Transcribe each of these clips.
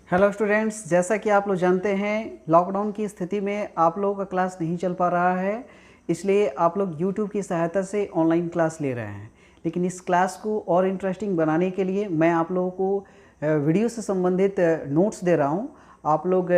Hello students, जैसा कि आप लोग जानते हैं लॉकडाउन की स्थिति में आप लोगों का क्लास नहीं चल पा रहा है, इसलिए आप लोग यूट्यूब की सहायता से ऑनलाइन क्लास ले रहे हैं। लेकिन इस क्लास को और इंटरेस्टिंग बनाने के लिए मैं आप लोगों को वीडियो से संबंधित नोट्स दे रहा हूं। आप लोग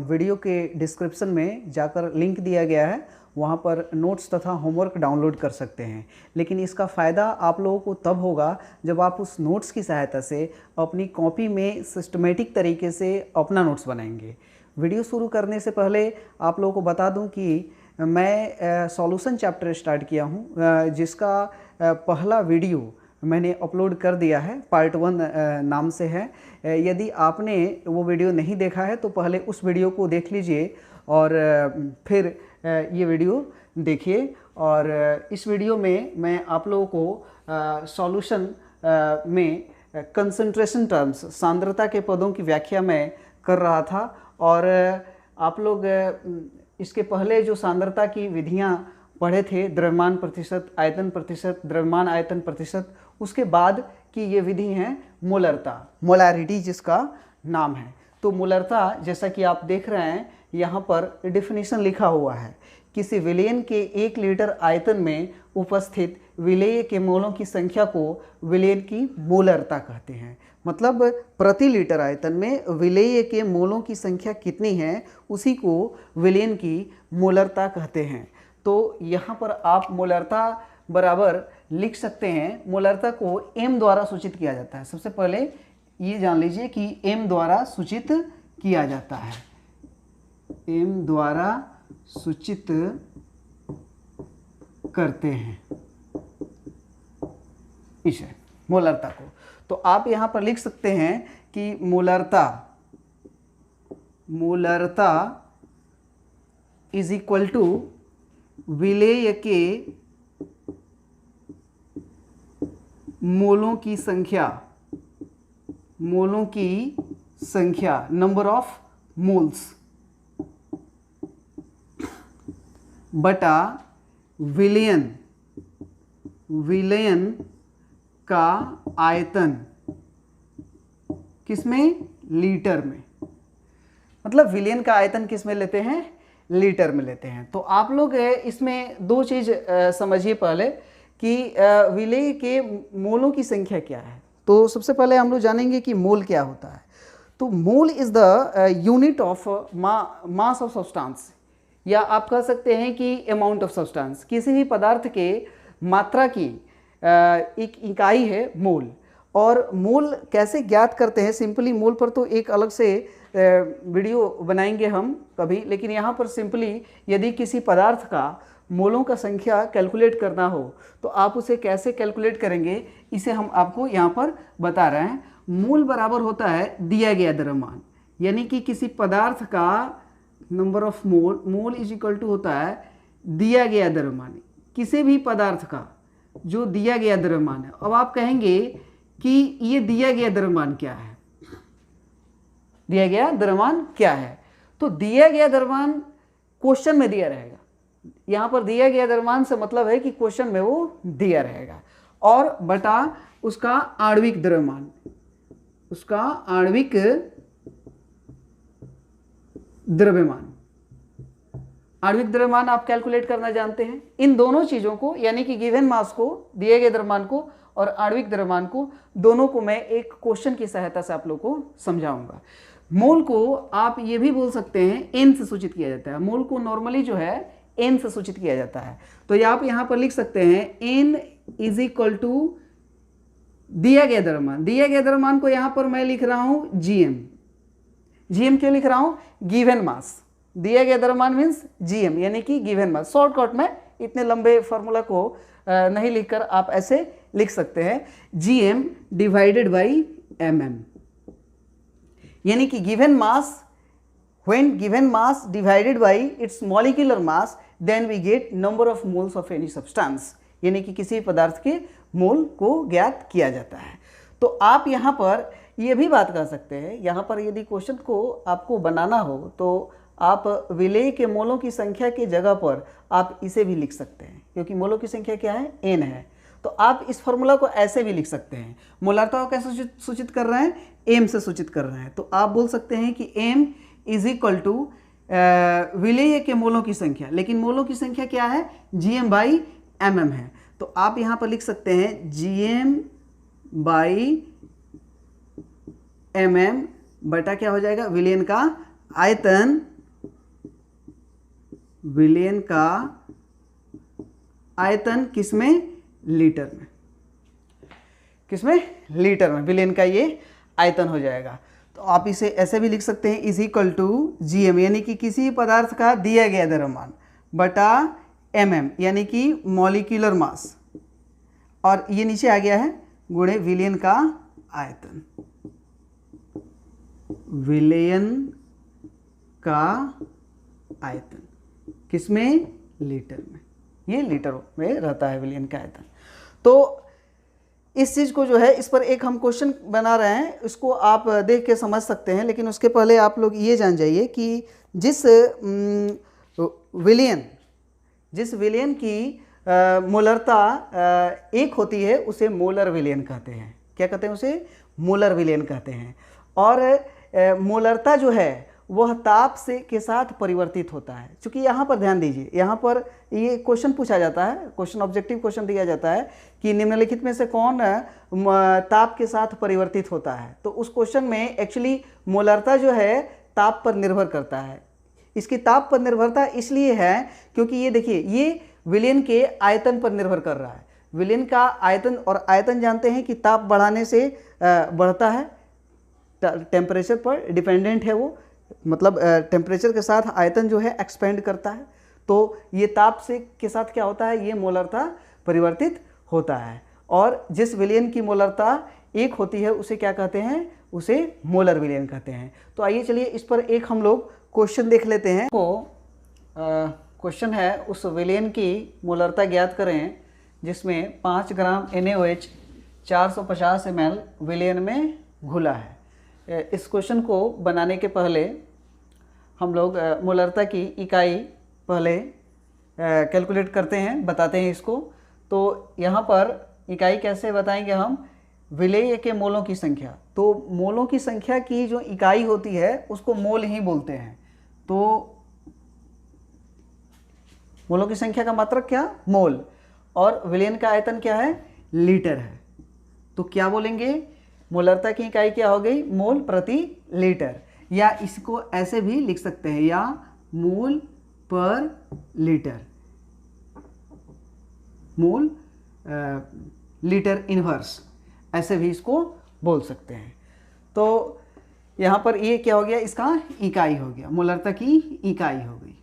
वीडियो के डिस्क्रिप्शन में जाकर लिंक दिया गया है, वहाँ पर नोट्स तथा होमवर्क डाउनलोड कर सकते हैं। लेकिन इसका फ़ायदा आप लोगों को तब होगा जब आप उस नोट्स की सहायता से अपनी कॉपी में सिस्टमेटिक तरीके से अपना नोट्स बनाएंगे। वीडियो शुरू करने से पहले आप लोगों को बता दूं कि मैं सॉल्यूशन चैप्टर स्टार्ट किया हूं, जिसका पहला वीडियो मैंने अपलोड कर दिया है, पार्ट 1 नाम से है। यदि आपने वो वीडियो नहीं देखा है तो पहले उस वीडियो को देख लीजिए और फिर ये वीडियो देखिए। और इस वीडियो में मैं आप लोगों को सॉल्यूशन में कंसंट्रेशन टर्म्स, सांद्रता के पदों की व्याख्या मैं कर रहा था। और आप लोग इसके पहले जो सांद्रता की विधियां पढ़े थे, द्रव्यमान प्रतिशत, आयतन प्रतिशत, द्रव्यमान आयतन प्रतिशत, उसके बाद की ये विधि है मोलरता, मोलारिटी जिसका नाम है। तो मोलरता, जैसा कि आप देख रहे हैं यहाँ पर डेफिनेशन लिखा हुआ है, किसी विलयन के 1 लीटर आयतन में उपस्थित विलेय के मोलों की संख्या को विलयन की मोलरता कहते हैं। मतलब प्रति लीटर आयतन में विलेय के मोलों की संख्या कितनी है, उसी को विलयन की मोलरता कहते हैं। तो यहाँ पर आप मोलरता बराबर लिख सकते हैं। मोलरता को m द्वारा सूचित किया जाता है। सबसे पहले ये जान लीजिए कि m द्वारा सूचित किया जाता है, m द्वारा सूचित करते हैं इसे, मोलरता को। तो आप यहाँ पर लिख सकते हैं कि मोलरता इज इक्वल टू विलेय के मोलों की संख्या, नंबर ऑफ मोल्स, बटा विलयन का आयतन, किसमें? लीटर में। मतलब विलयन का आयतन किस में लेते हैं? लीटर में लेते हैं। तो आप लोग इसमें दो चीज समझिए पहले कि विलेय के मोलों की संख्या क्या है। तो सबसे पहले हम लोग जानेंगे कि मोल क्या होता है। तो mole is the unit of mass of substance, या आप कह सकते हैं कि अमाउंट ऑफ सब्सटेंस। किसी भी पदार्थ के मात्रा की एक इकाई है मोल। और मोल कैसे ज्ञात करते हैं? सिंपली मोल पर तो एक अलग से वीडियो बनाएंगे हम कभी, लेकिन यहाँ पर सिंपली यदि किसी पदार्थ का मोलों का संख्या कैलकुलेट करना हो तो आप उसे कैसे कैलकुलेट करेंगे, इसे हम आपको यहाँ पर बता रहे हैं। मोल बराबर होता है दिया गया द्रव्यमान, यानी कि किसी पदार्थ का number of mole is equal to होता है दिया गया द्रव्यमान, किसी भी पदार्थ का जो दिया गया द्रव्यमान है। अब आप कहेंगे कि ये दिया गया द्रव्यमान क्या है, दिया गया द्रव्यमान क्या है? तो दिया गया द्रव्यमान क्वेश्चन में दिया रहेगा। यहाँ पर दिया गया द्रव्यमान से मतलब है कि क्वेश्चन में वो दिया रहेगा, और बटा उसका आणविक द्रव्यमान, उसका आणविक द्रव्यमान। आणविक द्रव्यमान आप कैलकुलेट करना जानते हैं। इन दोनों चीजों को, यानी कि गिवन मास को, दिए गए द्रव्यमान को और आणविक द्रव्यमान को, दोनों को मैं एक क्वेश्चन की सहायता से आप लोग को समझाऊंगा। मोल को आप ये भी बोल सकते हैं एन से सूचित किया जाता है। मोल को नॉर्मली जो है एन से सूचित किया जाता है। तो आप यहां पर लिख सकते हैं एन इज इक्वल टू दिया गया द्रव्यमान। दिया गया द्रव्यमान को यहां पर मैं लिख रहा हूं जीएम। जीएम क्यों लिख रहा हूं? Given mass. दिया गया द्रव्यमान मीन्स जीएम, यानी कि गिवन मास। शॉर्टकट में इतने लंबे फॉर्मूला को नहीं लिखकर आप ऐसे लिख सकते हैं, जीएम डिवाइडेड बाई एमएम, यानी कि given mass, when given mass divided by its molecular mass then we get number of moles of any substance, यानी कि किसी पदार्थ के मोल को ज्ञात किया जाता है। तो आप यहाँ पर ये भी बात कर सकते हैं, यहाँ पर यदि क्वेश्चन को आपको बनाना हो तो आप विलेय के मोलों की संख्या की जगह पर आप इसे भी लिख सकते हैं, क्योंकि मोलों की संख्या क्या है? n है। तो आप इस फॉर्मूला को ऐसे भी लिख सकते हैं। मोलारता को कैसे सूचित कर रहे हैं, एम से सूचित कर रहे हैं। तो आप बोल सकते हैं कि एम इज इक्वल टू विलेय के मोलों की संख्या, लेकिन मोलों की संख्या क्या है, जीएम बाई एमएम है। तो आप यहाँ पर लिख सकते हैं जीएम बाई एमएम बटा क्या हो जाएगा, विलयन का आयतन, विलयन का आयतन किसमें, लीटर में, किसमें, लीटर में, विलयन का ये आयतन हो जाएगा। तो आप इसे ऐसे भी लिख सकते हैं इज इक्वल टू जीएम यानी कि किसी पदार्थ का दिया गया द्रव्यमान बटा एमएम यानी कि मॉलिक्यूलर मास, और ये नीचे आ गया है गुणे विलयन का आयतन, विलयन का आयतन किसमें, लीटर में, ये लीटर में रहता है विलयन का आयतन। तो इस चीज़ को जो है, इस पर एक हम क्वेश्चन बना रहे हैं, इसको आप देख के समझ सकते हैं, लेकिन उसके पहले आप लोग ये जान जाइए कि जिस विलयन की मोलरता एक होती है उसे मोलर विलयन कहते हैं। क्या कहते हैं उसे, मोलर विलयन कहते हैं। और मोलरता जो है वह ताप से के साथ परिवर्तित होता है। क्योंकि यहाँ पर ध्यान दीजिए, यहाँ पर ये क्वेश्चन पूछा जाता है, क्वेश्चन ऑब्जेक्टिव क्वेश्चन दिया जाता है कि निम्नलिखित में से कौन ताप के साथ परिवर्तित होता है। तो उस क्वेश्चन में एक्चुअली मोलरता जो है ताप पर निर्भर करता है। इसकी ताप पर निर्भरता इसलिए है क्योंकि ये देखिए, ये विलयन के आयतन पर निर्भर कर रहा है। विलयन का आयतन, और आयतन जानते हैं कि ताप बढ़ाने से बढ़ता है, टेम्परेचर पर डिपेंडेंट है वो, मतलब टेम्परेचर के साथ आयतन जो है एक्सपेंड करता है। तो ये ताप से के साथ क्या होता है, ये मोलरता परिवर्तित होता है। और जिस विलयन की मोलरता एक होती है उसे क्या कहते हैं, उसे मोलर विलयन कहते हैं। तो आइए चलिए इस पर एक हम लोग क्वेश्चन देख लेते हैं। तो क्वेश्चन है, उस विलयन की मोलरता ज्ञात करें जिसमें 5 ग्राम NaOH 450 ml विलयन में घुला है। इस क्वेश्चन को बनाने के पहले हम लोग मोलरता की इकाई पहले कैलकुलेट करते हैं, बताते हैं इसको। तो यहाँ पर इकाई कैसे बताएंगे हम, विलेय के मोलों की संख्या। तो मोलों की संख्या की जो इकाई होती है उसको मोल ही बोलते हैं। तो मोलों की संख्या का मात्रक क्या, मोल, और विलयन का आयतन क्या है, लीटर है। तो क्या बोलेंगे, मोलरता की इकाई क्या हो गई, मोल प्रति लीटर, या इसको ऐसे भी लिख सकते हैं, या मोल पर लीटर, मोल लीटर इनवर्स, ऐसे भी इसको बोल सकते हैं। तो यहाँ पर ये क्या हो गया, इसका इकाई हो गया, मोलरता की इकाई हो गई।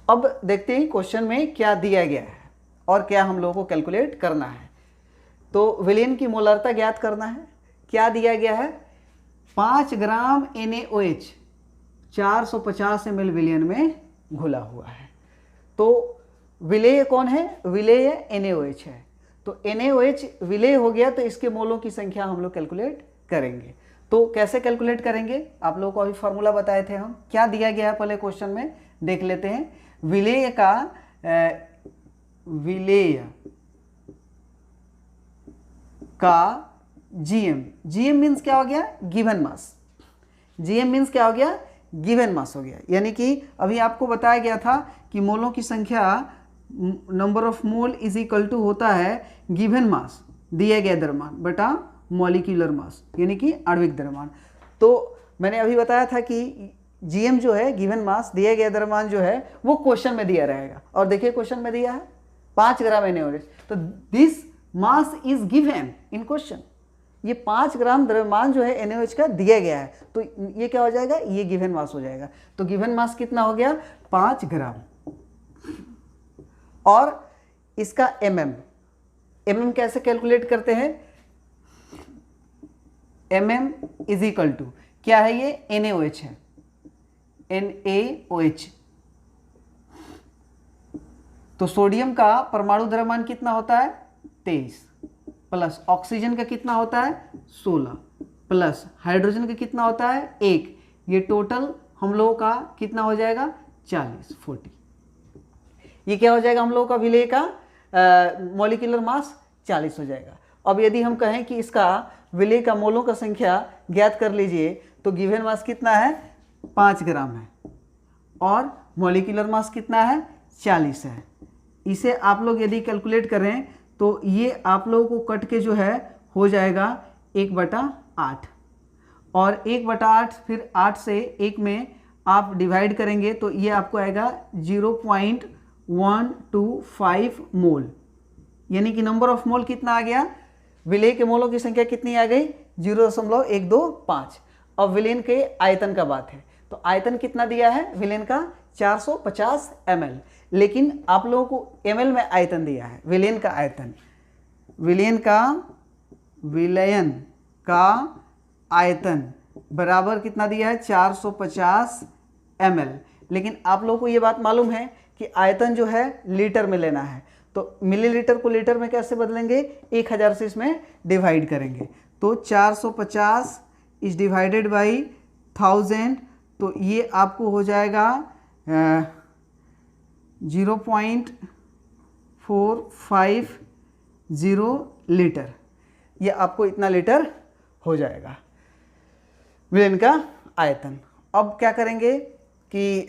अब देखते हैं क्वेश्चन में क्या दिया गया है और क्या हम लोगों को कैलकुलेट करना है। तो विलयन की मोलरता ज्ञात करना है। क्या दिया गया है, 5 ग्राम NaOH 450 ml विलयन में घुला हुआ है। तो विलेय कौन है, विलेय NaOH है। तो NaOH विलेय हो गया, तो इसके मोलों की संख्या हम लोग कैलकुलेट करेंगे। तो कैसे कैलकुलेट करेंगे, आप लोगों को अभी फार्मूला बताए थे हम। क्या दिया गया है पहले क्वेश्चन में देख लेते हैं। विलेय का GM मीन्स क्या हो गया, गिवन मास। GM मीन्स क्या हो गया, गिवन मास हो गया। यानी कि अभी आपको बताया गया था कि मोलों की संख्या, number of mole is equal to होता है गिवन मास, दिया गया द्रव्यमान बटा मॉलिक्यूलर मास, यानी कि आणविक द्रव्यमान। तो मैंने अभी बताया था कि GM जो है, गिवन मास, दिया गया द्रव्यमान जो है वो क्वेश्चन में दिया रहेगा। और देखिए क्वेश्चन में दिया है 5 ग्राम NaOH, तो this mass is given in question. ये 5 ग्राम द्रव्यमान जो है NaOH का दिया गया है, तो ये क्या हो जाएगा, ये गिवन मास हो जाएगा। तो गिवन मास कितना हो गया, 5 ग्राम। और इसका mm कैसे कैलकुलेट करते हैं, mm इज इक्वल टू क्या है, ये NaOH है, NaOH। तो सोडियम का परमाणु द्रव्यमान कितना होता है, 23, प्लस ऑक्सीजन का कितना होता है, 16, प्लस हाइड्रोजन का कितना होता है, 1। ये टोटल हम लोगों का कितना हो जाएगा, 40। ये क्या हो जाएगा हम लोगों का विलेय का मॉलिक्यूलर मास 40 हो जाएगा। अब यदि हम कहें कि इसका विलेय का मोलों का संख्या ज्ञात कर लीजिए तो गिवन मास कितना है 5 ग्राम है और मॉलिक्यूलर मास कितना है 40 है। इसे आप लोग यदि कैलकुलेट करें तो ये आप लोगों को कट के जो है हो जाएगा 1/8 और 1/8 फिर 8 से 1 में आप डिवाइड करेंगे तो ये आपको आएगा 0.125 मोल, यानी कि नंबर ऑफ मोल कितना आ गया, विलेय के मोलों की संख्या कितनी आ गई 0.125। अब विलेन के आयतन का बात है तो आयतन कितना दिया है विलेन का 450 ml, लेकिन आप लोगों को ml में आयतन दिया है। विलेन का आयतन, विलेन का आयतन बराबर कितना दिया है 450 ml, लेकिन आप लोगों को ये बात मालूम है कि आयतन जो है लीटर में लेना है तो मिलीलीटर को लीटर में कैसे बदलेंगे 1000 से इसमें डिवाइड करेंगे तो 450 इज डिवाइडेड बाई 1000 तो ये आपको हो जाएगा 0.450 लीटर, ये आपको इतना लीटर हो जाएगा विलेन का आयतन। अब क्या करेंगे कि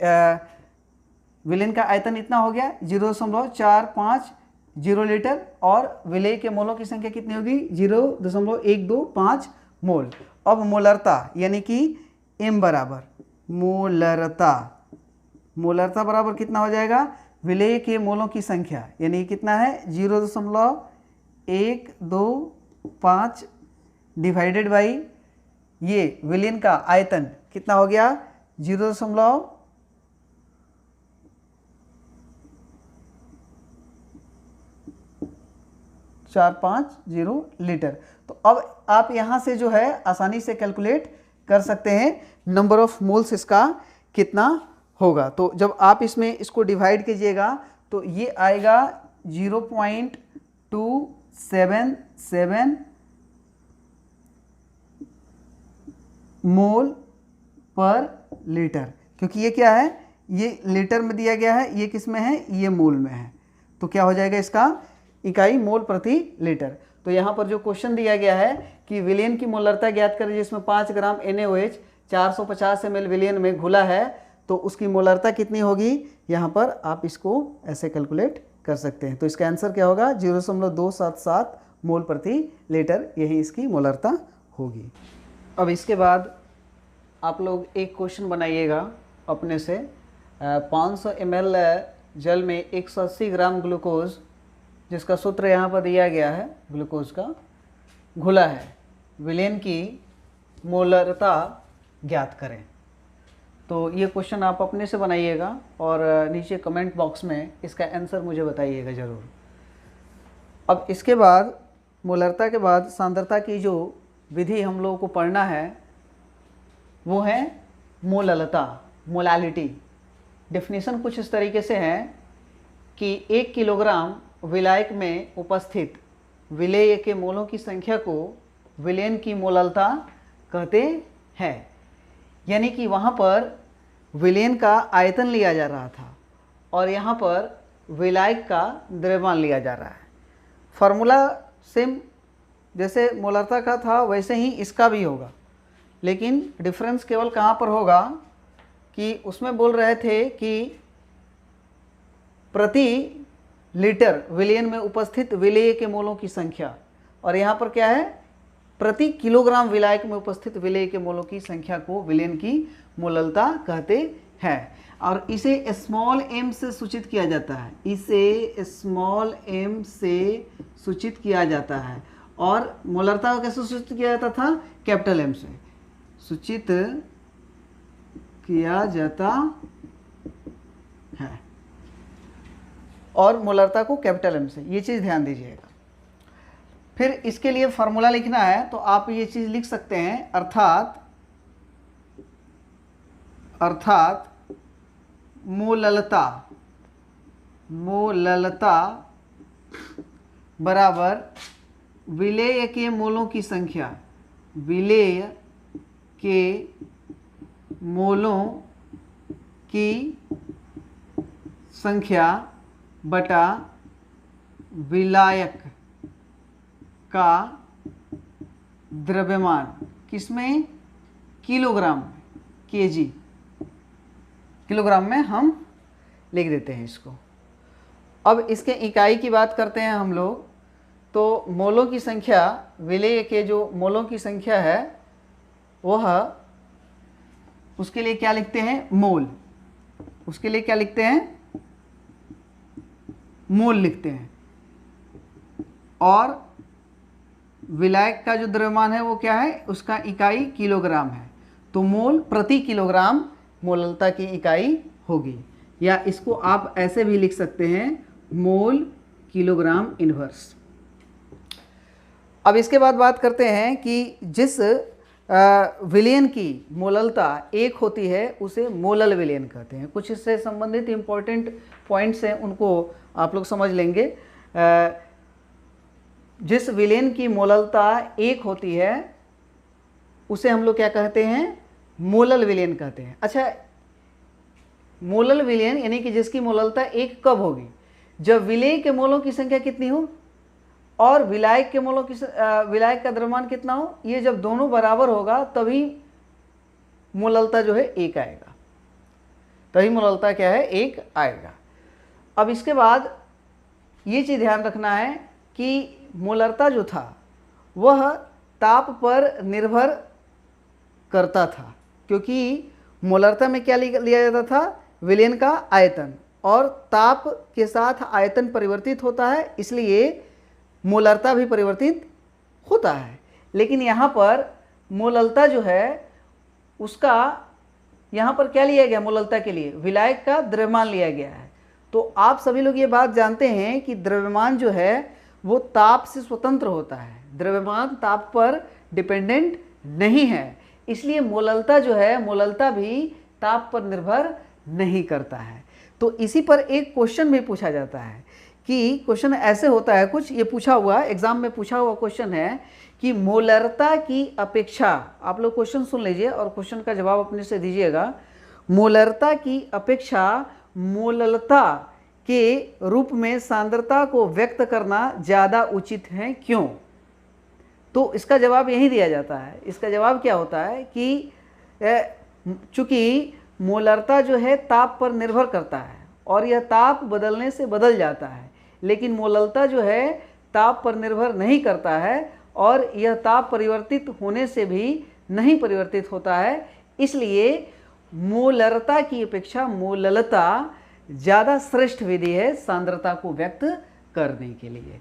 विलेन का आयतन इतना हो गया 0.450 लीटर और विलेय के मोलों की संख्या कितनी होगी 0.125 मोल। अब मोलरता यानी कि m बराबर मोलरता बराबर कितना हो जाएगा विलेय के मोलों की संख्या, यानी कितना है 0.125 डिवाइडेड बाई ये विलेन का आयतन कितना हो गया 0.450 लीटर। तो अब आप यहाँ से जो है आसानी से कैलकुलेट कर सकते हैं नंबर ऑफ मोल्स इसका कितना होगा। तो जब आप इसमें इसको डिवाइड कीजिएगा तो ये आएगा 0.277 मोल पर लीटर, क्योंकि ये क्या है ये लीटर में दिया गया है, ये किस में है ये मोल में है, तो क्या हो जाएगा इसका इकाई मोल प्रति लीटर। तो यहाँ पर जो क्वेश्चन दिया गया है कि विलेन की मोलरता ज्ञात करें जिसमें 5 ग्राम NaOH 450 ml विलेन में घुला है तो उसकी मोलरता कितनी होगी, यहाँ पर आप इसको ऐसे कैलकुलेट कर सकते हैं। तो इसका आंसर क्या होगा 0.277 मोल प्रति लीटर, यही इसकी मोलरता होगी। अब इसके बाद आप लोग एक क्वेश्चन बनाइएगा अपने से 500 ml जल में 180 ग्राम ग्लूकोज, जिसका सूत्र यहाँ पर दिया गया है, ग्लूकोज का घुला है, विलेन की मोलरता ज्ञात करें। तो ये क्वेश्चन आप अपने से बनाइएगा और नीचे कमेंट बॉक्स में इसका आंसर मुझे बताइएगा ज़रूर। अब इसके बाद मोलरता के बाद सांद्रता की जो विधि हम लोगों को पढ़ना है वो है मोललता, मोलालिटी। डेफिनेशन कुछ इस तरीके से है कि 1 किलोग्राम विलायक में उपस्थित विलेय के मोलों की संख्या को विलेन की मोललता कहते हैं। यानी कि वहाँ पर विलेन का आयतन लिया जा रहा था और यहाँ पर विलायक का द्रव्यमान लिया जा रहा है। फार्मूला सेम जैसे मोलरता का था वैसे ही इसका भी होगा, लेकिन डिफरेंस केवल कहाँ पर होगा कि उसमें बोल रहे थे कि प्रति लीटर विलेन में उपस्थित विलेय के मोलों की संख्या, और यहाँ पर क्या है प्रति किलोग्राम विलायक में उपस्थित विलेय के मोलों की संख्या को विलेन की मोललता कहते हैं। और इसे स्मॉल m से सूचित किया जाता है, इसे स्मॉल m से सूचित किया जाता है। और मोलरता को कैसे सूचित किया जाता था, कैपिटल M से सूचित किया जाता है, और मोलरता को कैपिटल M से, ये चीज़ ध्यान दीजिएगा। फिर इसके लिए फार्मूला लिखना है तो आप ये चीज़ लिख सकते हैं, अर्थात मोललता बराबर विलेय के मोलों की संख्या, विलेय के मोलों की संख्या बटा विलायक का द्रव्यमान, किसमें? किलोग्राम, केजी, किलोग्राम में हम लिख देते हैं इसको। अब इसके इकाई की बात करते हैं हम लोग, तो मोलों की संख्या, विलेय के जो मोलों की संख्या है वह, उसके लिए क्या लिखते हैं? मोल। उसके लिए क्या लिखते हैं? मोल लिखते हैं। और विलायक का जो द्रव्यमान है वो क्या है? उसका इकाई किलोग्राम है, तो मोल प्रति किलोग्राम मोललता की इकाई होगी। या इसको आप ऐसे भी लिख सकते हैं, मोल किलोग्राम इनवर्स। अब इसके बाद बात करते हैं कि जिस विलयन की मोललता 1 होती है उसे मोलल विलयन कहते हैं। कुछ इससे संबंधित इंपॉर्टेंट पॉइंट्स हैं, उनको आप लोग समझ लेंगे। जिस विलयन की मोललता 1 होती है उसे हम लोग क्या कहते हैं? मोलल विलयन कहते हैं। अच्छा, मोलल विलयन यानी कि जिसकी मोललता 1 कब होगी? जब विलेय के मोलों की संख्या कितनी हो और विलायक के मोलों की विलायक का द्रव्यमान कितना हो, ये जब दोनों बराबर होगा तभी मोललता जो है 1 आएगा, तभी मोललता क्या है? 1 आएगा। अब इसके बाद ये चीज़ ध्यान रखना है कि मोलरता जो था वह ताप पर निर्भर करता था, क्योंकि मोलरता में क्या लिया जाता था? विलयन का आयतन, और ताप के साथ आयतन परिवर्तित होता है, इसलिए मोलरता भी परिवर्तित होता है। लेकिन यहाँ पर मोललता जो है उसका यहाँ पर क्या लिया गया? मोललता के लिए विलायक का द्रव्यमान लिया गया है। तो आप सभी लोग ये बात जानते हैं कि द्रव्यमान जो है वो ताप से स्वतंत्र होता है, द्रव्यमान ताप पर डिपेंडेंट नहीं है, इसलिए मोललता जो है, मोललता भी ताप पर निर्भर नहीं करता है। तो इसी पर एक क्वेश्चन भी पूछा जाता है कि क्वेश्चन ऐसे होता है, कुछ ये पूछा हुआ एग्जाम में पूछा हुआ क्वेश्चन है कि मोलरता की अपेक्षा, आप लोग क्वेश्चन सुन लीजिए और क्वेश्चन का जवाब अपने से दीजिएगा। मोलरता की अपेक्षा मोललता के रूप में सांद्रता को व्यक्त करना ज़्यादा उचित है, क्यों? तो इसका जवाब यही दिया जाता है। इसका जवाब क्या होता है कि चूंकि मोलरता जो है ताप पर निर्भर करता है और यह ताप बदलने से बदल जाता है, लेकिन मोललता जो है ताप पर निर्भर नहीं करता है और यह ताप परिवर्तित होने से भी नहीं परिवर्तित होता है, इसलिए मोलरता की अपेक्षा मोललता ज़्यादा श्रेष्ठ विधि है सांद्रता को व्यक्त करने के लिए।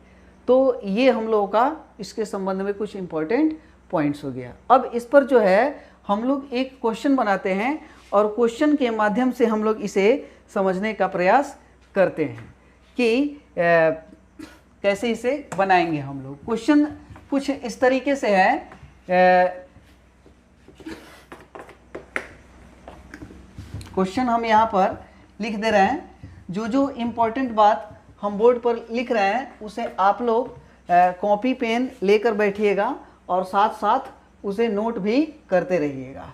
तो ये हम लोगों का इसके संबंध में कुछ इंपॉर्टेंट पॉइंट्स हो गया। अब इस पर जो है हम लोग एक क्वेश्चन बनाते हैं और क्वेश्चन के माध्यम से हम लोग इसे समझने का प्रयास करते हैं कि कैसे इसे बनाएंगे हम लोग। क्वेश्चन कुछ इस तरीके से है, क्वेश्चन हम यहाँ पर लिख दे रहे हैं, जो इम्पोर्टेंट बात हम बोर्ड पर लिख रहे हैं उसे आप लोग कॉपी पेन लेकर बैठिएगा और साथ साथ उसे नोट भी करते रहिएगा।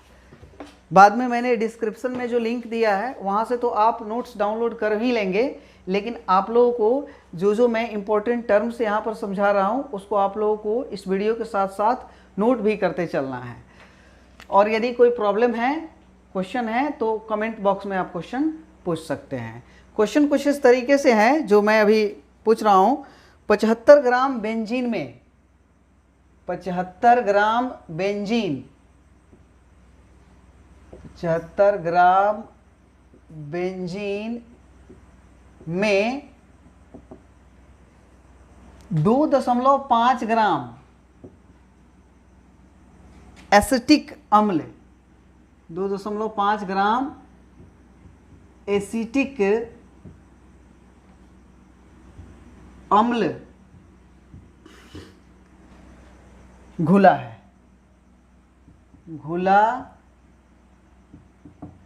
बाद में मैंने डिस्क्रिप्शन में जो लिंक दिया है वहाँ से तो आप नोट्स डाउनलोड कर ही लेंगे, लेकिन आप लोगों को जो मैं इम्पोर्टेंट टर्म्स यहाँ पर समझा रहा हूँ उसको आप लोगों को इस वीडियो के साथ साथ नोट भी करते चलना है। और यदि कोई प्रॉब्लम है, क्वेश्चन है, तो कमेंट बॉक्स में आप क्वेश्चन पूछ सकते हैं। क्वेश्चन कुछ इस तरीके से हैं जो मैं अभी पूछ रहा हूँ। 75 ग्राम बेंजीन में 75 ग्राम बेंजीन 75 ग्राम बेंजीन में 2.5 ग्राम एसिटिक अम्ल, 2.5 ग्राम एसिटिक अम्ल घुला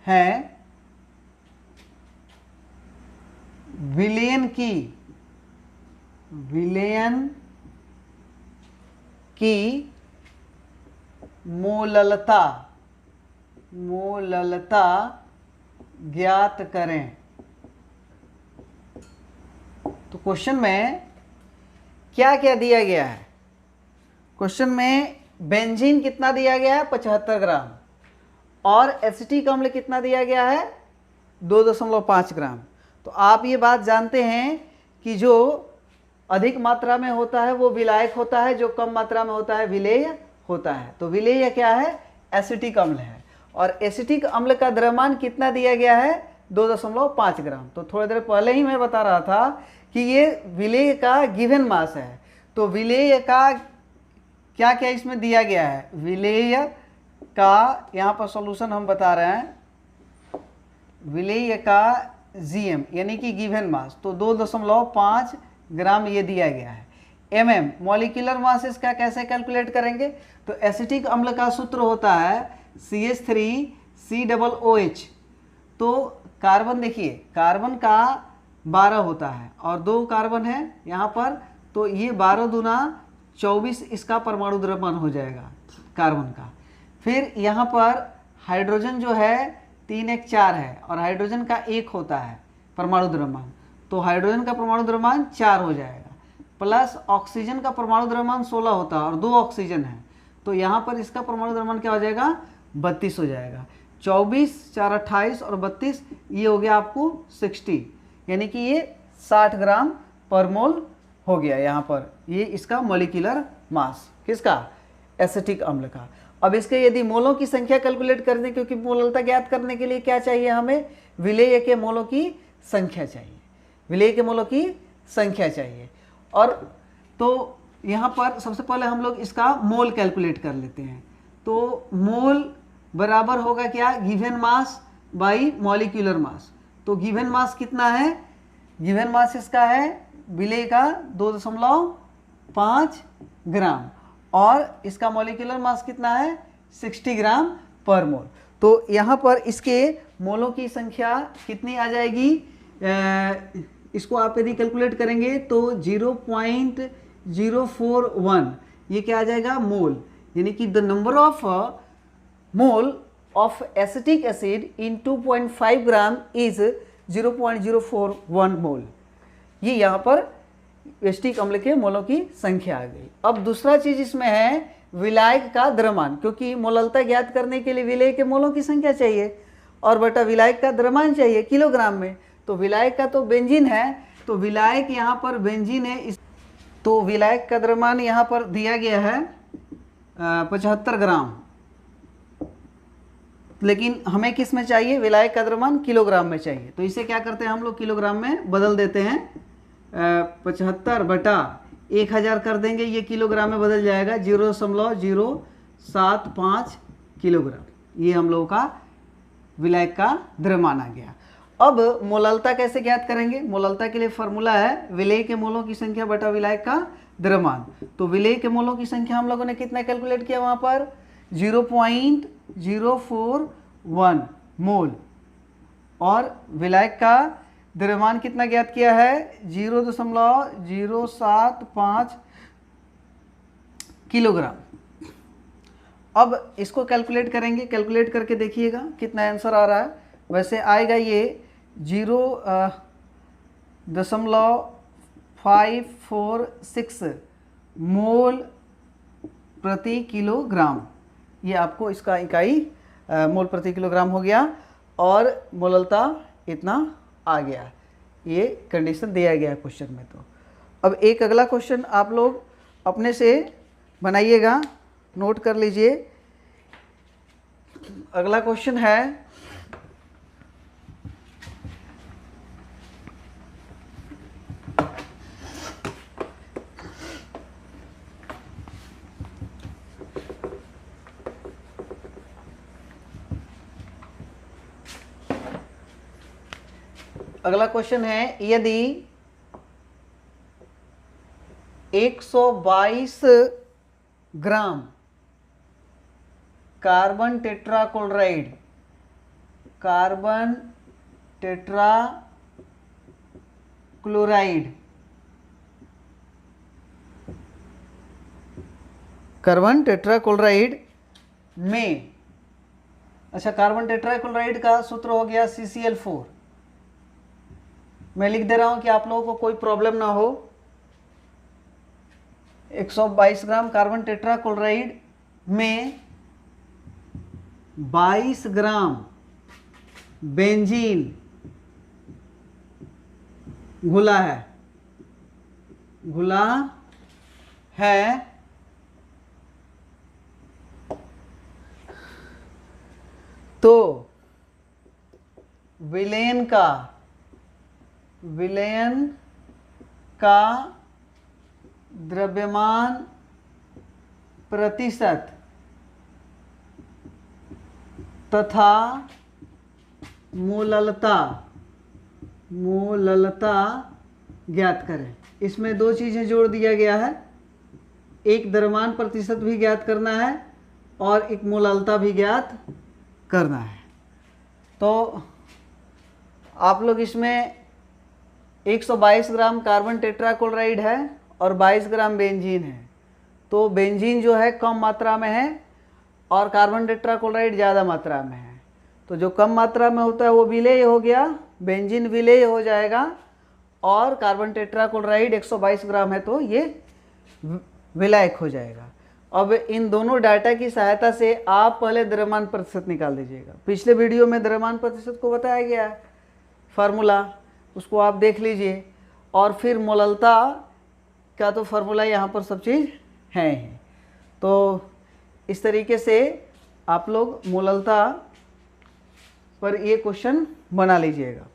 है विलयन की मोललता ज्ञात करें। तो क्वेश्चन में क्या क्या दिया गया है? क्वेश्चन में बेंजीन कितना दिया गया है? 75 ग्राम। और एसिटिक अम्ल कितना दिया गया है? 2.5 ग्राम। तो आप ये बात जानते हैं कि जो अधिक मात्रा में होता है वो विलायक होता है, जो कम मात्रा में होता है विलेय होता है। तो विलेय क्या है? एसिटिक अम्ल है। और एसिटिक अम्ल का द्रव्यमान कितना दिया गया है? 2.5 ग्राम। तो थोड़ी देर पहले ही मैं बता रहा था कि ये विलेय का गिवन मास है। तो विलेय का क्या क्या इसमें दिया गया है? विलेय का यहाँ पर सॉल्यूशन हम बता रहे हैं, विलेय का जीएम यानी कि गिवन मास, तो 2.5 ग्राम ये दिया गया है। एमएम मॉलिक्यूलर मास इसका कैसे कैलकुलेट करेंगे? तो एसिटिक अम्ल का सूत्र होता है CH3COOH। तो कार्बन देखिए, कार्बन का 12 होता है और 2 कार्बन है यहाँ पर, तो ये 12 दूना 24 इसका परमाणु द्रव्यमान हो जाएगा कार्बन का। फिर यहाँ पर हाइड्रोजन जो है 3 1 4 है और हाइड्रोजन का 1 होता है परमाणु द्रव्यमान, तो हाइड्रोजन का परमाणु द्रव्यमान 4 हो जाएगा। प्लस ऑक्सीजन का परमाणु द्रव्यमान 16 होता है और 2 ऑक्सीजन है, तो यहाँ पर इसका परमाणु द्रव्यमान क्या हो जाएगा? 32 हो जाएगा। 24 4 28 और 32 ये हो गया आपको 60, यानी कि ये 60 ग्राम पर मोल हो गया यहाँ पर। ये इसका मॉलिक्यूलर मास किसका? एसिटिक अम्ल का। अब इसके यदि मोलों की संख्या कैलकुलेट करने, क्योंकि मोललता ज्ञात करने के लिए क्या चाहिए हमें? विलेय के मोलों की संख्या चाहिए, विलेय के मोलों की संख्या चाहिए। और तो यहाँ पर सबसे पहले हम लोग इसका मोल कैलकुलेट कर लेते हैं। तो मोल बराबर होगा क्या? Given mass by molecular mass. तो गिवन मास कितना है? गिवन मास इसका है विलेय का 2.5 ग्राम और इसका मॉलिक्यूलर मास कितना है? 60 ग्राम पर मोल। तो यहाँ पर इसके मोलों की संख्या कितनी आ जाएगी? इसको आप यदि कैलकुलेट करेंगे तो 0.041 ये क्या आ जाएगा? मोल, यानी कि the number of mole of acetic acid in 2.5 gram is 0.041 मोल। ये यहाँ पर एसिटिक अम्ल के मोलों की संख्या आ गई। अब दूसरा चीज इसमें है विलायक का द्रव्यमान, क्योंकि मोललता ज्ञात करने के लिए विलेय के मोलों की संख्या चाहिए और बटा विलायक का द्रव्यमान चाहिए किलोग्राम में। तो विलायक का तो बेंजीन है, तो विलायक यहाँ पर बेंजीन है, तो विलायक का द्रव्यमान यहाँ पर दिया गया है 75 ग्राम, लेकिन हमें किस में चाहिए? विलायक का द्रव्यमान किलोग्राम में चाहिए। तो इसे क्या करते हैं हम लोग? किलोग्राम में बदल देते हैं। 75 बटा 1000 कर देंगे, ये किलोग्राम में बदल जाएगा 0.075 किलोग्राम। ये हम लोगों का विलायक का द्रव्यमान आ गया। अब मोललता कैसे ज्ञात करेंगे? मोललता के लिए फॉर्मूला है विलेय के मोलों की संख्या बटा विलायक का द्रव्यमान। तो विलेय के मोलों की संख्या हम लोगों ने कितना कैलकुलेट किया? वहाँ पर 0.041 मोल और विलायक का द्रव्यमान कितना ज्ञात किया है? 0.075 किलोग्राम। अब इसको कैलकुलेट करेंगे, कैलकुलेट करके देखिएगा कितना आंसर आ रहा है। वैसे आएगा ये 0.546 मोल प्रति किलोग्राम। ये आपको इसका इकाई मोल प्रति किलोग्राम हो गया और मोललता इतना आ गया। ये कंडीशन दिया गया है क्वेश्चन में। तो अब एक अगला क्वेश्चन आप लोग अपने से बनाइएगा, नोट कर लीजिए। अगला क्वेश्चन है यदि 122 gram carbon tetrachloride carbon tetrachloride में, अच्छा कार्बन टेट्राक्लोराइड का सूत्र हो गया CCl4। मैं लिख दे रहा हूं कि आप लोगों को कोई प्रॉब्लम ना हो। 122 ग्राम कार्बन टेट्राक्लोराइड में 22 ग्राम बेंजीन घुला है तो विलयन का द्रव्यमान प्रतिशत तथा मोललता ज्ञात करें। इसमें दो चीज़ें जोड़ दिया गया है, एक द्रव्यमान प्रतिशत भी ज्ञात करना है और एक मोललता भी ज्ञात करना है। तो आप लोग इसमें 122 ग्राम कार्बन टेट्राक्लोराइड है और 22 ग्राम बेंजीन है। तो बेंजीन जो है कम मात्रा में है और कार्बन टेट्राक्लोराइड ज़्यादा मात्रा में है। तो जो कम मात्रा में होता है वो विलेय हो गया, बेंजीन विलेय हो जाएगा और कार्बन टेट्राक्लोराइड 122 ग्राम है तो ये विलायक हो जाएगा। अब इन दोनों डाटा की सहायता से आप पहले द्रव्यमान प्रतिशत निकाल दीजिएगा। पिछले वीडियो में द्रव्यमान प्रतिशत को बताया गया है फार्मूला, उसको आप देख लीजिए। और फिर मोललता का तो फार्मूला यहाँ पर सब चीज़ है ही। तो इस तरीके से आप लोग मोललता पर ये क्वेश्चन बना लीजिएगा।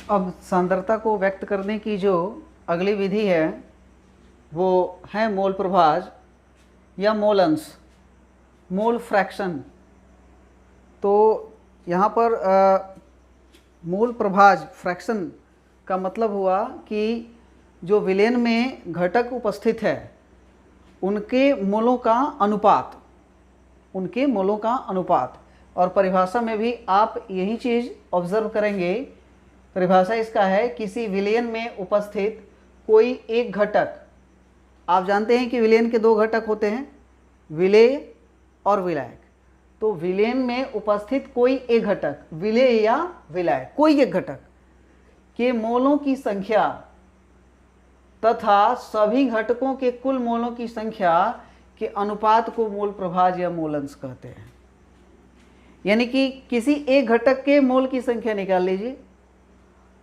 अब सांद्रता को व्यक्त करने की जो अगली विधि है वो है मोल प्रभाज या मोल अंश, मोल फ्रैक्शन। तो यहाँ पर मोल प्रभाज फ्रैक्शन का मतलब हुआ कि जो विलयन में घटक उपस्थित है उनके मोलों का अनुपात, और परिभाषा में भी आप यही चीज़ ऑब्जर्व करेंगे। परिभाषा इसका है किसी विलयन में उपस्थित कोई एक घटक। आप जानते हैं कि विलयन के दो घटक होते हैं, विलेय और विलायक। तो विलयन में उपस्थित कोई एक घटक, विलेय या विलायक, कोई एक घटक के मोलों की संख्या तथा सभी घटकों के कुल मोलों की संख्या के अनुपात को मोल प्रभाज या मोल अंश कहते हैं। यानी कि किसी एक घटक के मोल की संख्या निकाल लीजिए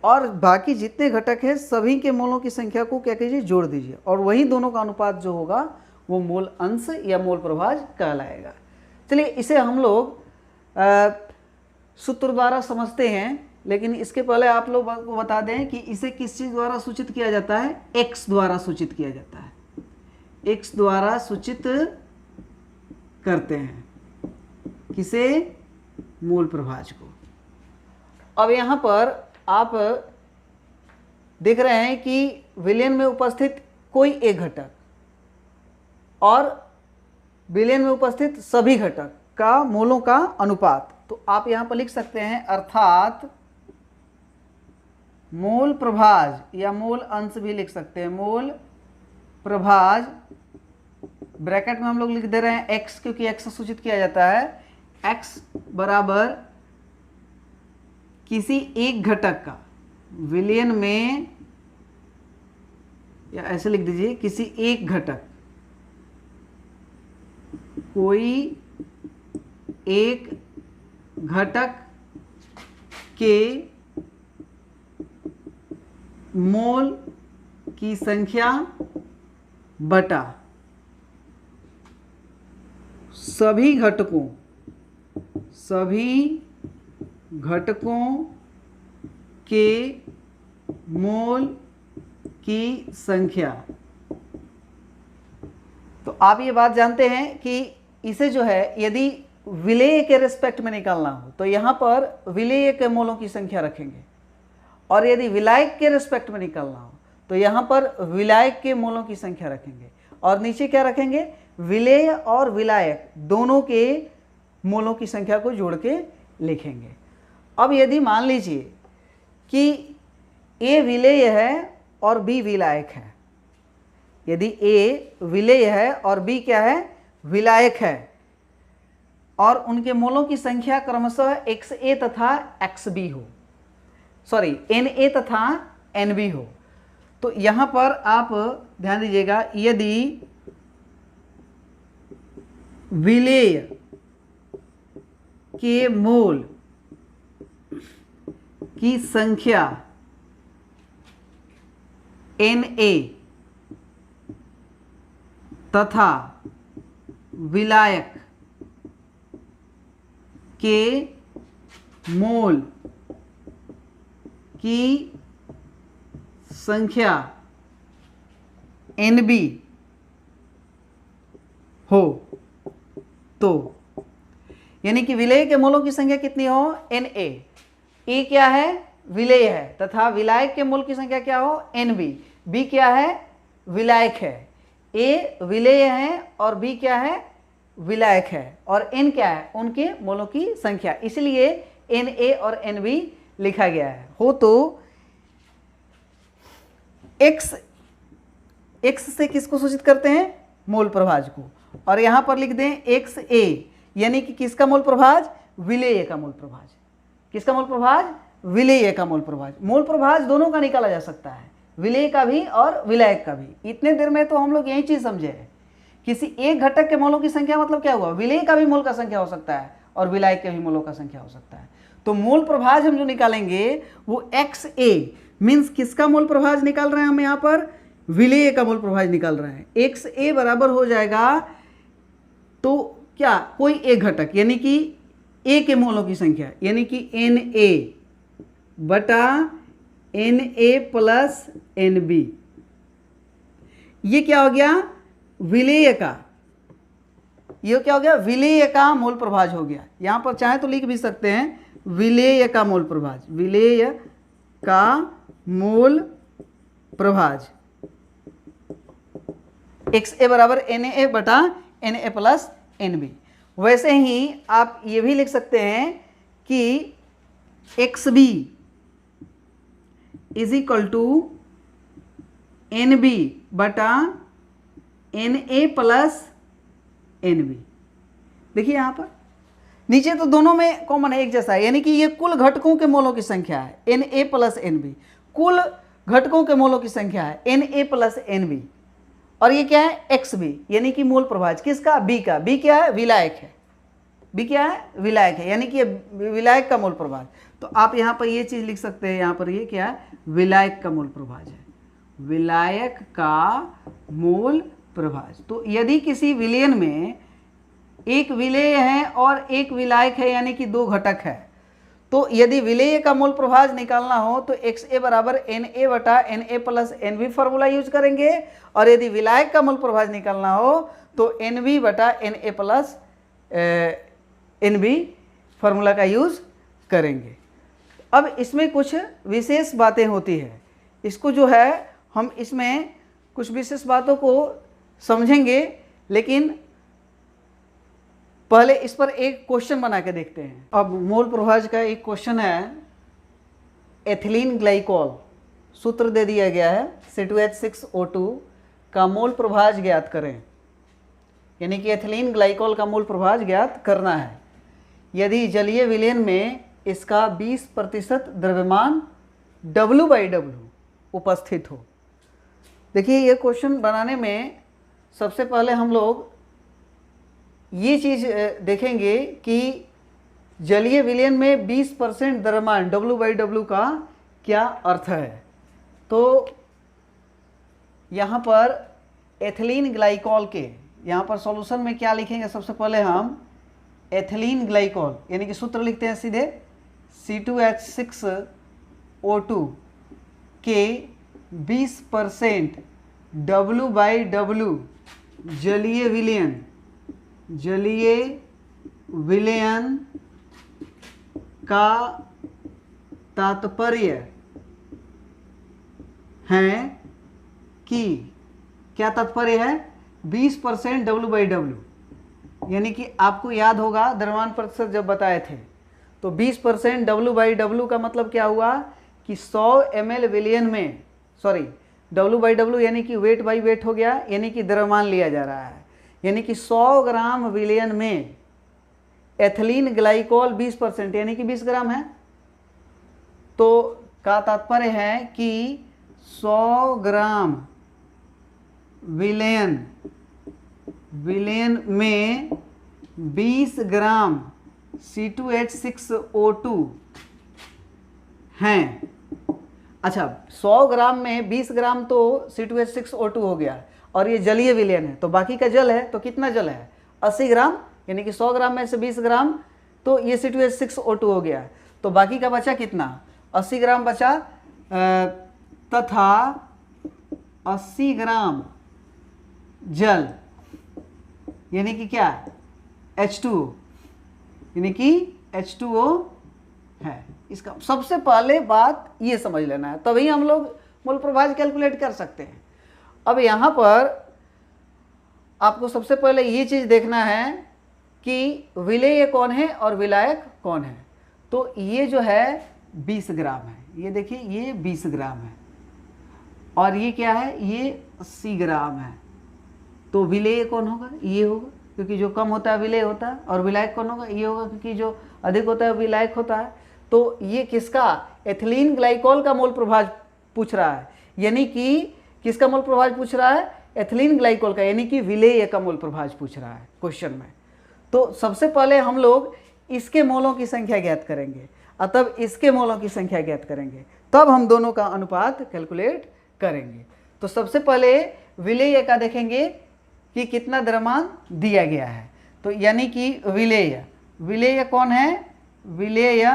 और बाकी जितने घटक हैं सभी के मोलों की संख्या को क्या कीजिए, जोड़ दीजिए, और वही दोनों का अनुपात जो होगा वो मोल अंश या मोल प्रभाज कहलाएगा। चलिए इसे हम लोग सूत्र द्वारा समझते हैं, लेकिन इसके पहले आप लोग को बता दें कि इसे किस चीज़ द्वारा सूचित किया जाता है। x द्वारा सूचित किया जाता है, x द्वारा सूचित करते हैं किसे, मोल प्रभाज को। अब यहाँ पर आप देख रहे हैं कि विलयन में उपस्थित कोई एक घटक और विलयन में उपस्थित सभी घटक का मोलों का अनुपात। तो आप यहाँ पर लिख सकते हैं अर्थात मोल प्रभाज या मोल अंश भी लिख सकते हैं। मोल प्रभाज ब्रैकेट में हम लोग लिख दे रहे हैं x, क्योंकि x सूचित किया जाता है। x बराबर किसी एक घटक का विलयन में, या ऐसे लिख दीजिए किसी एक घटक, कोई एक घटक के मोल की संख्या बटा सभी घटकों के मोल की संख्या। तो आप ये बात जानते हैं कि इसे जो है यदि विलेय के रिस्पेक्ट में निकालना हो तो यहाँ पर विलेय के मोलों की संख्या रखेंगे, और यदि विलायक के रिस्पेक्ट में निकालना हो तो यहाँ पर विलायक के मोलों की संख्या रखेंगे, और नीचे क्या रखेंगे, विलेय और विलायक दोनों के मोलों की संख्या को जोड़ के लिखेंगे। अब यदि मान लीजिए कि A विलेय है और B विलायक है, यदि A विलेय है और B क्या है, विलायक है, और उनके मोलों की संख्या क्रमशः XA तथा XB हो, सॉरी Na तथा Nb हो। तो यहाँ पर आप ध्यान दीजिएगा, यदि विलेय के मोल की संख्या Na तथा विलायक के मोल की संख्या Nb हो, तो यानी कि विलेय के मोलों की संख्या कितनी हो, Na। ए क्या है, विलेय है, तथा विलायक के मोल की संख्या क्या हो, Nb। बी क्या है, विलायक है। ए विलेय है और बी क्या है, विलायक है, और N क्या है, उनके मोलों की संख्या, इसलिए Na और Nb लिखा गया है। हो तो x से किसको सूचित करते हैं, मोल प्रभाज को, और यहां पर लिख दें XA, यानी कि किसका मोल प्रभाज, विलेय का मोल प्रभाज। किसका मोल प्रभाज, विलेय का मोल प्रभाज। मोल प्रभाज दोनों का निकाला जा सकता है, विलेय का भी और विलायक का भी। इतने देर में तो हम लोग यही चीज समझे हैं, किसी एक घटक के मोलों की संख्या मतलब क्या हुआ, विलेय का भी मोल का संख्या हो सकता है और विलायक के भी मोलों का संख्या हो सकता है। तो मोल प्रभाज हम जो निकालेंगे वो XA मीन्स किसका मोल प्रभाज निकाल रहे हैं हम, यहाँ पर विलेय का मोल प्रभाज निकाल रहे हैं। XA बराबर हो जाएगा, तो क्या, कोई एक घटक यानी कि A के मोलों की संख्या, यानी कि Na बटा Na प्लस Nb, ये क्या हो गया, विलेय का, ये क्या हो गया, विलेय का मोल प्रभाज हो गया। यहां पर चाहे तो लिख भी सकते हैं विलेय का मोल प्रभाज, विलेय का मोल प्रभाज XA बराबर Na बटा Na प्लस Nb। वैसे ही आप ये भी लिख सकते हैं कि XB is equal to Nb बटा Na प्लस Nb। देखिए यहाँ पर नीचे तो दोनों में कॉमन है, एक जैसा है, यानी कि ये कुल घटकों के मोलों की संख्या है Na प्लस Nb, कुल घटकों के मोलों की संख्या है Na प्लस Nb, और ये क्या है, XB यानी कि मोल प्रभाज किसका, B का। B क्या है, विलायक है, B क्या है, विलायक है, यानी कि ये विलायक का मोल प्रभाज। तो आप यहाँ पर ये चीज लिख सकते हैं, यहाँ पर ये क्या है, विलायक का मोल प्रभाज है, विलायक का मोल प्रभाज। तो यदि किसी विलयन में एक विलेय है और एक विलायक है, यानी कि दो घटक है, तो यदि विलेय का मोल प्रभाज निकालना हो तो XA बराबर Na बटा Na plus Nb formula use करेंगे, और यदि विलायक का मोल प्रभाज निकालना हो तो Nb बटा Na प्लस Nb फॉर्मूला का यूज करेंगे। अब इसमें कुछ विशेष बातें होती है, इसको जो है हम इसमें कुछ विशेष बातों को समझेंगे, लेकिन पहले इस पर एक क्वेश्चन बना के देखते हैं। अब मोल प्रभाज का एक क्वेश्चन है, एथिलीन ग्लाइकोल सूत्र दे दिया गया है, C2H6O2 का मोल प्रभाज ज्ञात करें, यानी कि एथिलीन ग्लाइकोल का मोल प्रभाज ज्ञात करना है यदि जलीय विलयन में इसका 20% द्रव्यमान W/W उपस्थित हो। देखिए ये क्वेश्चन बनाने में सबसे पहले हम लोग ये चीज़ देखेंगे कि जलीय विलयन में 20% द्रव्यमान W/W का क्या अर्थ है। तो यहाँ पर एथिलीन ग्लाइकोल के यहाँ पर सॉल्यूशन में क्या लिखेंगे, सबसे पहले हम एथिलीन ग्लाइकोल यानी कि सूत्र लिखते हैं सीधे C2H6O2 के 20% W/W जलीय विलयन का तात्पर्य है कि क्या तात्पर्य है, 20% W/W, यानी कि आपको याद होगा द्रव्यमान प्रतिशत जब बताए थे तो 20% W/W का मतलब क्या हुआ कि 100 ml विलयन में, सॉरी W/W यानी कि वेट बाई वेट हो गया, यानी कि द्रव्यमान लिया जा रहा है, यानी कि 100 ग्राम विलयन में एथिलीन ग्लाइकोल 20% यानी कि 20 ग्राम है, तो का तात्पर्य है कि 100 ग्राम विलेन में 20 ग्राम C2H6O2 हैं। अच्छा, 100 ग्राम में 20 ग्राम तो C2H6O2 हो गया और ये जलीय विलयन है, तो बाकी का जल है, तो कितना जल है? 80 ग्राम, यानी कि 100 ग्राम में से 20 ग्राम तो ये C2H6O2 हो गया, तो बाकी का बचा कितना? 80 ग्राम बचा, तथा 80 ग्राम जल, यानी कि क्या? H2O, यानी कि H2O है। इसका सबसे पहले बात ये समझ लेना है, तभी हम लोग मोल प्रभाज कैलकुलेट कर सकते हैं। अब यहाँ पर आपको सबसे पहले ये चीज़ देखना है कि विलेय कौन है और विलायक कौन है। तो ये जो है 20 ग्राम है, ये देखिए ये 20 ग्राम है, और ये क्या है? ये 80 ग्राम है। तो विलेय कौन होगा? ये होगा, क्योंकि जो कम होता है विलेय होता है, और विलायक कौन होगा? ये होगा, क्योंकि जो अधिक होता है विलायक होता है। तो ये किसका? एथिलीन ग्लाइकोल का मोल प्रभाज पूछ रहा है, यानी कि किसका मोल प्रभाज पूछ रहा है? एथिलीन ग्लाइकोल का, यानी कि विलेय का मोल प्रभाज पूछ रहा है क्वेश्चन में। तो सबसे पहले हम लोग इसके मोलों की संख्या ज्ञात करेंगे, और तब इसके मोलों की संख्या ज्ञात करेंगे, तब हम दोनों का अनुपात कैलकुलेट करेंगे। तो सबसे पहले विलेय का देखेंगे कि कितना द्रव्यमान दिया गया है। तो यानी कि विलेय कौन है? विलेय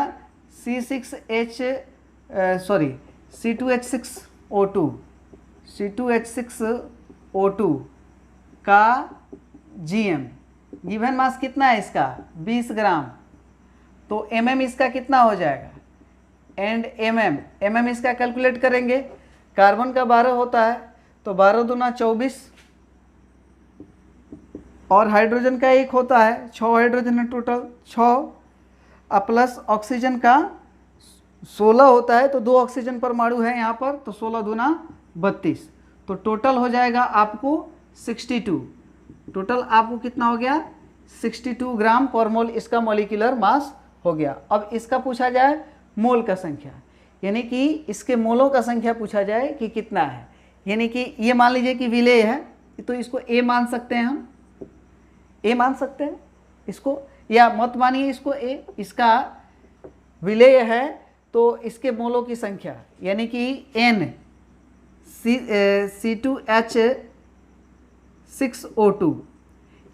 C2H6O2 का GM गिवन मास कितना है इसका? 20 ग्राम। तो mm इसका कितना हो जाएगा? एंड mm इसका कैलकुलेट करेंगे। कार्बन का 12 होता है, तो 12 दूना 24, और हाइड्रोजन का 1 होता है, 6 हाइड्रोजन है टोटल 6, प्लस ऑक्सीजन का 16 होता है, तो 2 ऑक्सीजन परमाणु है यहाँ पर, तो 16 दूना 32, तो टोटल हो जाएगा आपको 62। टोटल आपको कितना हो गया? 62 ग्राम पर मोल इसका मॉलिक्यूलर मास हो गया। अब इसका पूछा जाए मोल का संख्या, यानी कि इसके मोलों का संख्या पूछा जाए कि कितना है। यानी कि ये मान लीजिए कि विलेय है, तो इसको A मान सकते हैं, हम A मान सकते हैं इसको, या मत मानिए इसको A, इसका विलेय है तो इसके मोलों की संख्या, यानी कि N C2H6O2,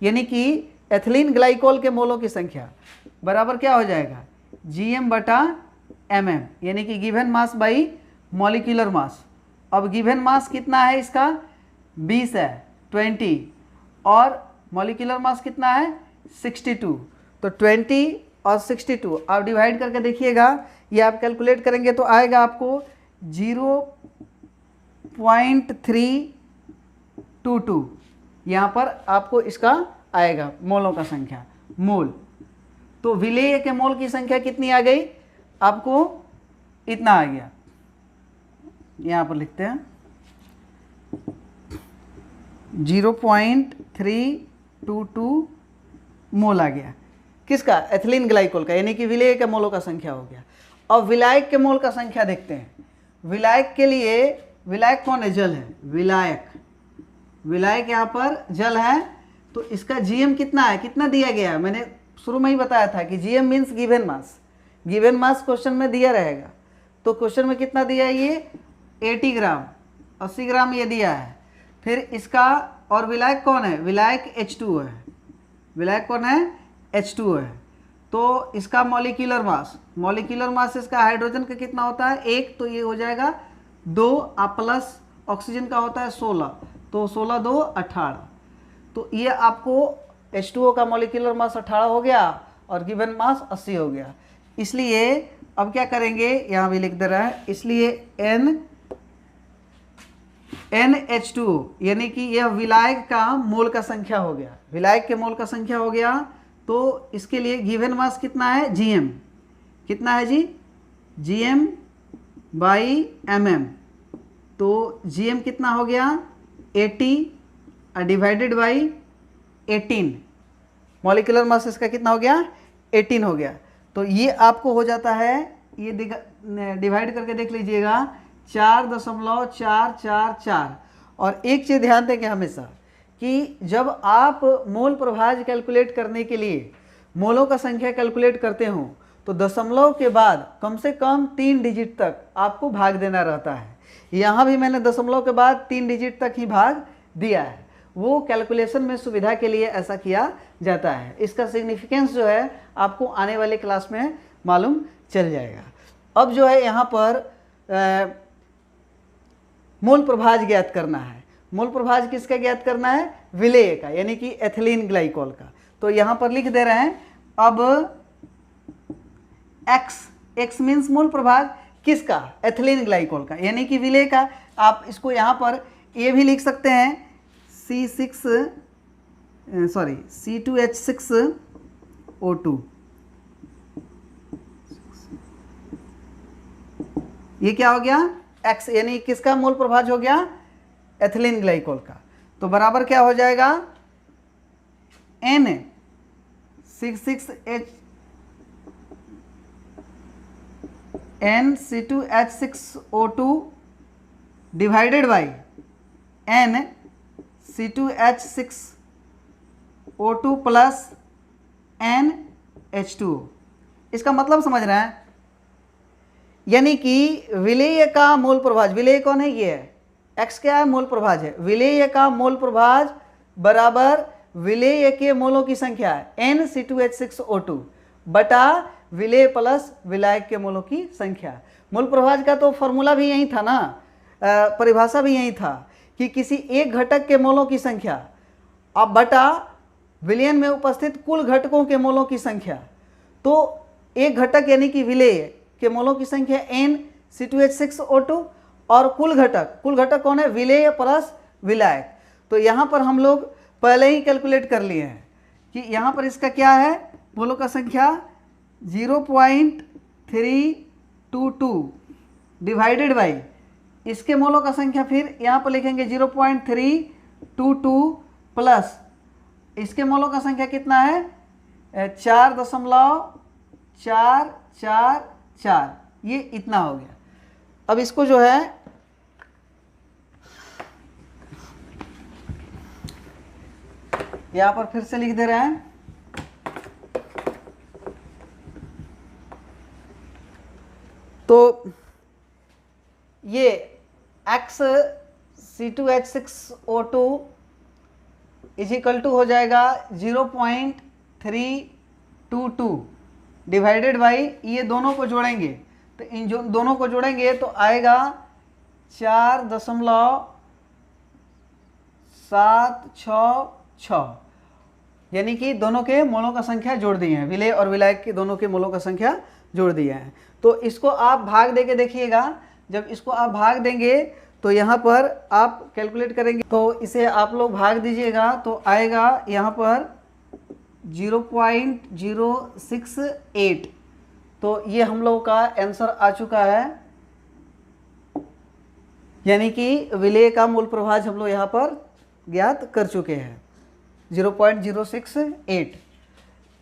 यानी कि एथिलीन ग्लाइकोल के मोलों की संख्या बराबर क्या हो जाएगा? GM बटा MM, यानी कि given mass by molecular mass. अब गिवन मास कितना है इसका? 20 है, 20, और मॉलिक्यूलर मास कितना है? 62। तो 20 और 62 आप डिवाइड करके देखिएगा, ये आप कैलकुलेट करेंगे तो आएगा आपको 0.322। यहाँ पर आपको इसका आएगा मोलों का संख्या, मोल। तो विलेय के मोल की संख्या कितनी आ गई? आपको इतना आ गया, यहाँ पर लिखते हैं 0.322 मोल आ गया। किसका? एथिलीन ग्लाइकोल का, यानी कि विलेय के मोलों का संख्या हो गया। अब विलायक के मोल का संख्या देखते हैं। विलायक के लिए, विलायक कौन है? जल है, विलायक यहाँ पर जल है, तो इसका GM कितना है? कितना दिया गया है? मैंने शुरू में ही बताया था कि GM means given mass. Given mass question में दिया रहेगा, तो क्वेश्चन में कितना दिया है? ये 80 ग्राम, 80 ग्राम ये दिया है। फिर इसका, और विलायक कौन है? विलायक H2O है। विलायक कौन है? H2O है। तो इसका मॉलिक्यूलर मास इसका हाइड्रोजन का कितना होता है? 1, तो ये हो जाएगा 2, प्लस ऑक्सीजन का होता है 16, तो 16 2 18। तो ये आपको H2O का मॉलिक्यूलर मास 18 हो गया और गिवन मास 80 हो गया। इसलिए अब क्या करेंगे, यहाँ भी लिख दे रहा है, इसलिए NH2O, यानी कि यह विलायक का मोल का संख्या हो गया, विलायक के मोल का संख्या हो गया। तो इसके लिए गिवन मास कितना है? GM कितना है जी? GM by MM। तो GM कितना हो गया? 80 डिवाइडेड बाई 18। मॉलिक्यूलर मास इसका कितना हो गया? 18 हो गया। तो ये आपको हो जाता है ये डिवाइड करके देख लीजिएगा 4.444। और एक चीज़ ध्यान देंगे हमेशा कि जब आप मोल प्रभाज कैलकुलेट करने के लिए मोलों का संख्या कैलकुलेट करते हो तो दशमलव के बाद कम से कम 3 डिजिट तक आपको भाग देना रहता है। यहाँ भी मैंने दशमलव के बाद 3 डिजिट तक ही भाग दिया है, वो कैलकुलेशन में सुविधा के लिए ऐसा किया जाता है। इसका सिग्निफिकेंस जो है आपको आने वाले क्लास में मालूम चल जाएगा। अब जो है यहाँ पर मोल प्रभाज ज्ञात करना है। मोल प्रभाज किसका ज्ञात करना है? विलेय का, यानी कि एथिलीन ग्लाइकोल का। तो यहाँ पर लिख दे रहे हैं अब x मीन्स मोल प्रभाज किसका? एथिलीन ग्लाइकोल का, यानी कि विलेय का। आप इसको यहाँ पर ये भी लिख सकते हैं C2H6O2। ये क्या हो गया? x, यानी किसका मोल प्रभाज हो गया? एथिलीन ग्लाइकोल का। तो बराबर क्या हो जाएगा? NC2H6O2 divided by NC2H6O2 plus NH2O। इसका मतलब समझ रहे हैं? यानी कि विलेय का मोल प्रभाज, विलेय कौन है? ये है x, क्या है? मोल प्रभाज है। विलेय का मोल प्रभाज बराबर विलेय के मोलों की संख्या है NC2H6O2 बटा विलेय प्लस विलायक के मोलों की संख्या। मोल प्रभाज का तो फॉर्मूला भी यही था ना, परिभाषा भी यही था कि किसी एक घटक के मोलों की संख्या अब बटा विलयन में उपस्थित कुल घटकों के मोलों की संख्या। तो एक घटक यानी कि विलेय के मोलों की संख्या NC2H6O2 और कुल घटक कौन है? विलेय प्लस विलायक। तो यहाँ पर हम लोग पहले ही कैलकुलेट कर लिए हैं कि यहाँ पर इसका क्या है? मोलों का संख्या 0.322 डिवाइडेड बाई इसके मोलों का संख्या, फिर यहाँ पर लिखेंगे 0.322 प्लस इसके मोलों का संख्या कितना है? 4.444। ये इतना हो गया। अब इसको जो है यहाँ पर फिर से लिख दे रहे हैं। तो ये x C2H6O2 is equal to हो जाएगा 0.322 डिवाइडेड बाई, ये दोनों को जोड़ेंगे तो इन दोनों को जोड़ेंगे तो आएगा 4.766, यानी कि दोनों के मोलों का संख्या जोड़ दिए हैं, विलेय और विलायक के दोनों के मोलों का संख्या जोड़ दिया है। तो इसको आप भाग देके देखिएगा। जब इसको आप भाग देंगे तो यहाँ पर आप कैलकुलेट करेंगे तो इसे आप लोग भाग दीजिएगा तो आएगा यहाँ पर 0.068। तो ये हम लोग का आंसर आ चुका है, यानी कि विलेय का मूल प्रभाज हम लोग यहाँ पर ज्ञात कर चुके हैं 0.068।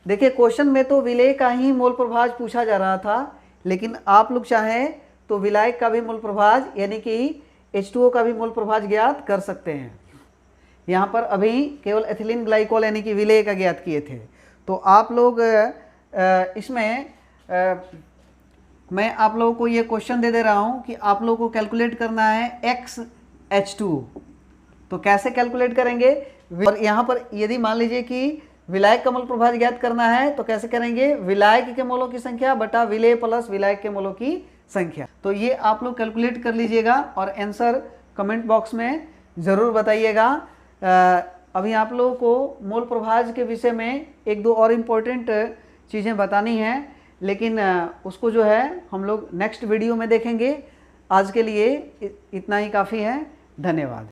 देखिए क्वेश्चन में तो विलेय का ही मूल प्रभाज पूछा जा रहा था, लेकिन आप लोग चाहें तो विलायक का भी मूल प्रभाज यानी कि H2O का भी मूल प्रभाज ज्ञात कर सकते हैं। यहाँ पर अभी केवल एथिलीन ग्लाइकोल यानी कि विलेय का ज्ञात किए थे। तो आप लोग इसमें मैं आप लोगों को ये क्वेश्चन दे रहा हूँ कि आप लोगों को कैलकुलेट करना है XH2O। तो कैसे कैलकुलेट करेंगे? और यहाँ पर यदि मान लीजिए कि विलायक का मूल प्रभाज ज्ञात करना है तो कैसे करेंगे? विलायक के मोलों की संख्या बटा विलेय प्लस विलायक के मोलों की संख्या। तो ये आप लोग कैलकुलेट कर लीजिएगा और आंसर कमेंट बॉक्स में ज़रूर बताइएगा। अभी आप लोगों को मूल प्रभाज के विषय में एक दो और इम्पोर्टेंट चीज़ें बतानी हैं, लेकिन उसको जो है हम लोग नेक्स्ट वीडियो में देखेंगे। आज के लिए इतना ही काफ़ी है। धन्यवाद।